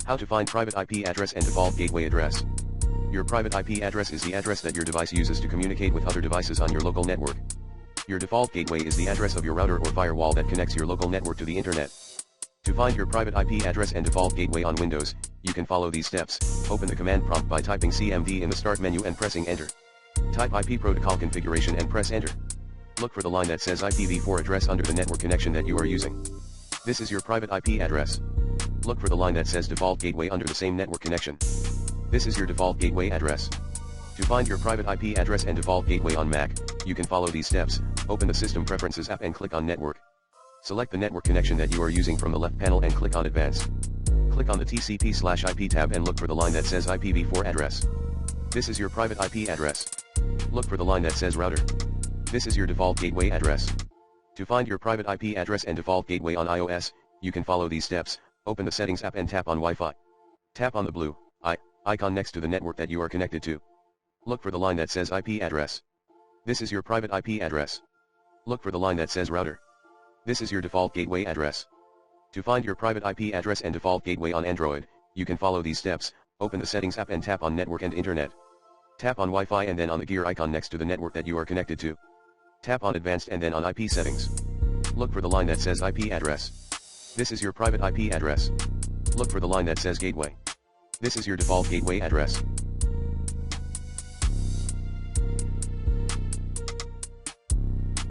How to find private IP address and default gateway address. Your private IP address is the address that your device uses to communicate with other devices on your local network. Your default gateway is the address of your router or firewall that connects your local network to the internet. To find your private IP address and default gateway on Windows, you can follow these steps. Open the command prompt by typing CMD in the start menu and pressing enter. Type IP protocol configuration and press enter. Look for the line that says IPv4 address under the network connection that you are using. This is your private IP address. Look for the line that says default gateway under the same network connection. This is your default gateway address. To find your private IP address and default gateway on Mac, you can follow these steps. Open the System Preferences app and click on Network. Select the network connection that you are using from the left panel and click on Advanced. Click on the TCP/IP tab and look for the line that says IPv4 address. This is your private IP address. Look for the line that says router. This is your default gateway address. To find your private IP address and default gateway on iOS, you can follow these steps. Open the Settings app and tap on Wi-Fi. Tap on the blue icon next to the network that you are connected to. Look for the line that says IP address. This is your private IP address. Look for the line that says router. This is your default gateway address. To find your private IP address and default gateway on Android, you can follow these steps. Open the Settings app and tap on Network and Internet. Tap on Wi-Fi and then on the gear icon next to the network that you are connected to. Tap on Advanced and then on IP Settings. Look for the line that says IP address. This is your private IP address. Look for the line that says Gateway. This is your default gateway address.